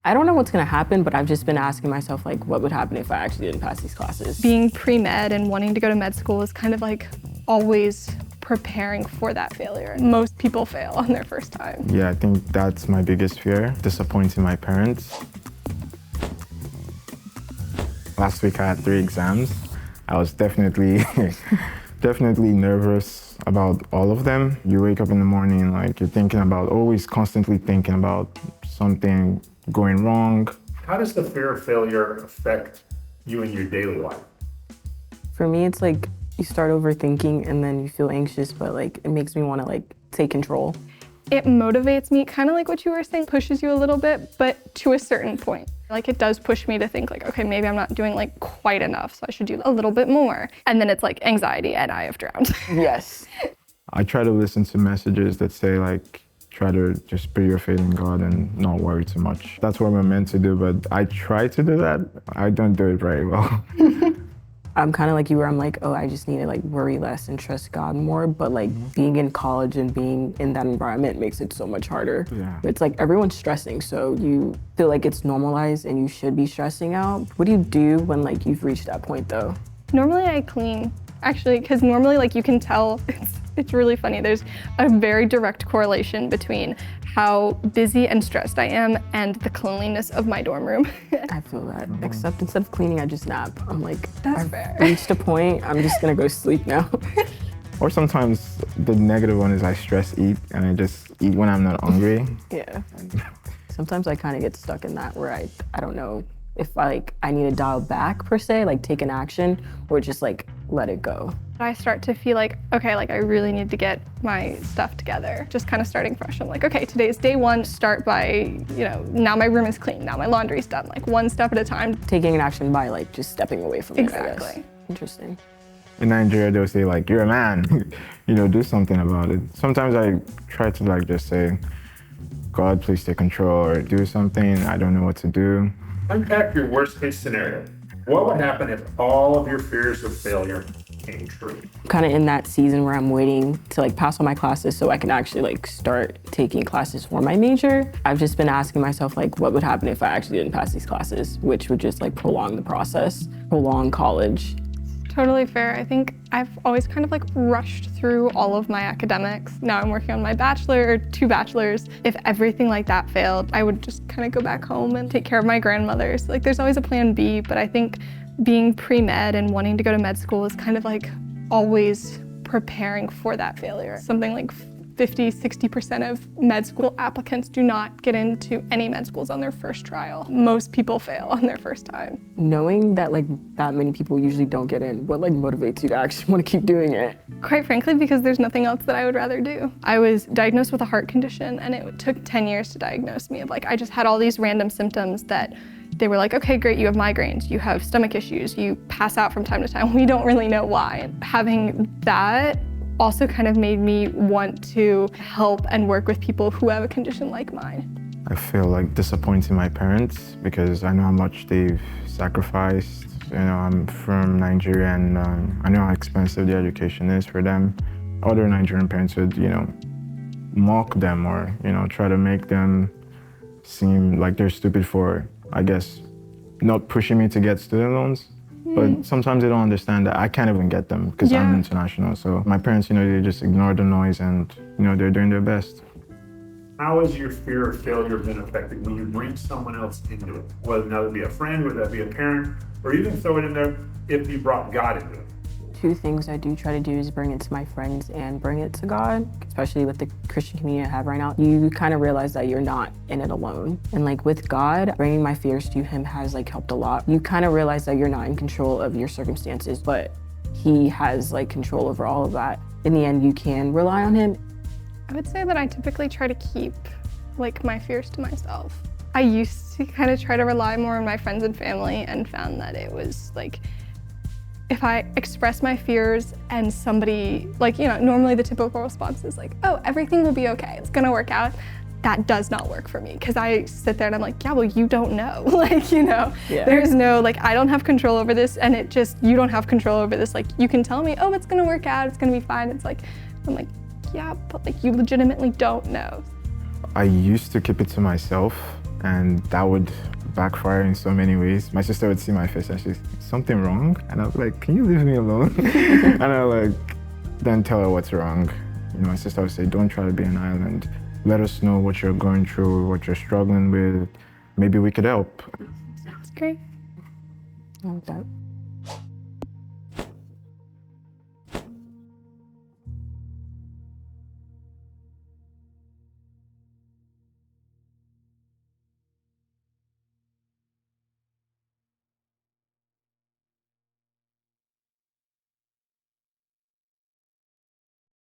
I don't know what's gonna happen, but I've just been asking myself, like, what would happen if I actually didn't pass these classes? Being pre-med and wanting to go to med school is kind of like always preparing for that failure. Most people fail on their first time. Yeah, I think that's my biggest fear, disappointing my parents. Last week I had 3 exams. I was definitely nervous about all of them. You wake up in the morning, like you're thinking about, always constantly thinking about something going wrong. How does the fear of failure affect you in your daily life? For me, it's like you start overthinking and then you feel anxious, but like it makes me want to like take control. It motivates me, kind of like what you were saying, pushes you a little bit, but to a certain point. Like it does push me to think like, okay, maybe I'm not doing like quite enough, so I should do a little bit more. And then it's like anxiety and I have drowned. Yes. I try to listen to messages that say like, try to just put your faith in God and not worry too much. That's what we're meant to do, but I try to do that. I don't do it very well. I'm kind of like you where I'm like, oh, I just need to like worry less and trust God more. But like being in college and being in that environment makes it so much harder. Yeah. It's like everyone's stressing, so you feel like it's normalized and you should be stressing out. What do you do when like you've reached that point though? Normally I clean, actually, because normally like you can tell, it's really funny. There's a very direct correlation between how busy and stressed I am and the cleanliness of my dorm room. I feel that, except instead of cleaning, I just nap. I'm like, That's I've fair. reached a point, I'm just gonna go sleep now. Or sometimes the negative one is I stress eat and I just eat when I'm not hungry. Yeah. Sometimes I kind of get stuck in that where I don't know if I need to dial back per se, like take an action or just like let it go. I start to feel like, okay, like I really need to get my stuff together. Just kind of starting fresh. I'm like, okay, today's day one. Start by, now my room is clean. Now my laundry's done. Like one step at a time. Taking an action by like just stepping away from it, I guess. Exactly. Interesting. In Nigeria, they'll say like, you're a man, do something about it. Sometimes I try to like just say, God, please take control or do something. I don't know what to do. Unpack your worst case scenario. What would happen if all of your fears of failure came true? Kind of in that season where I'm waiting to like pass all my classes so I can actually like start taking classes for my major. I've just been asking myself like, what would happen if I actually didn't pass these classes, which would just like prolong the process, prolong college. Totally fair. I think I've always kind of like rushed through all of my academics. Now I'm working on my bachelor or 2 bachelors. If everything like that failed, I would just kind of go back home and take care of my grandmothers. Like there's always a plan B, but I think being pre-med and wanting to go to med school is kind of like always preparing for that failure. Something like 50–60% of med school applicants do not get into any med schools on their first trial. Most people fail on their first time. Knowing that like that many people usually don't get in, what like motivates you to actually want to keep doing it? Quite frankly, because there's nothing else that I would rather do. I was diagnosed with a heart condition and it took 10 years to diagnose me. I just had all these random symptoms that they were like, okay, great, you have migraines, you have stomach issues, you pass out from time to time. We don't really know why. And having that also kind of made me want to help and work with people who have a condition like mine. I feel like disappointing my parents because I know how much they've sacrificed. I'm from Nigeria and I know how expensive the education is for them. Other Nigerian parents would, mock them or, try to make them seem like they're stupid for, I guess, not pushing me to get student loans. But sometimes they don't understand that I can't even get them because I'm international. So my parents, they just ignore the noise and, they're doing their best. How has your fear of failure been affected when you bring someone else into it? Whether that be a friend, whether that be a parent, or even throw it in there if you brought God into it. 2 things I do try to do is bring it to my friends and bring it to God, especially with the Christian community I have right now. You kind of realize that you're not in it alone. And like with God, bringing my fears to him has like helped a lot. You kind of realize that you're not in control of your circumstances, but he has like control over all of that. In the end, you can rely on him. I would say that I typically try to keep like my fears to myself. I used to kind of try to rely more on my friends and family and found that it was like, if I express my fears and somebody, normally the typical response is like, oh, everything will be okay, it's gonna work out. That does not work for me because I sit there and I'm like, yeah, well, you don't know. There's no, I don't have control over this and you don't have control over this. You can tell me, oh, it's gonna work out, it's gonna be fine. I'm like, yeah, but you legitimately don't know. I used to keep it to myself and that would backfire in so many ways. My sister would see my face and she's, something wrong? And I was like, can you leave me alone? And I like, then tell her what's wrong. You know, my sister would say, don't try to be an island. Let us know what you're going through, what you're struggling with. Maybe we could help. That's great. I love that.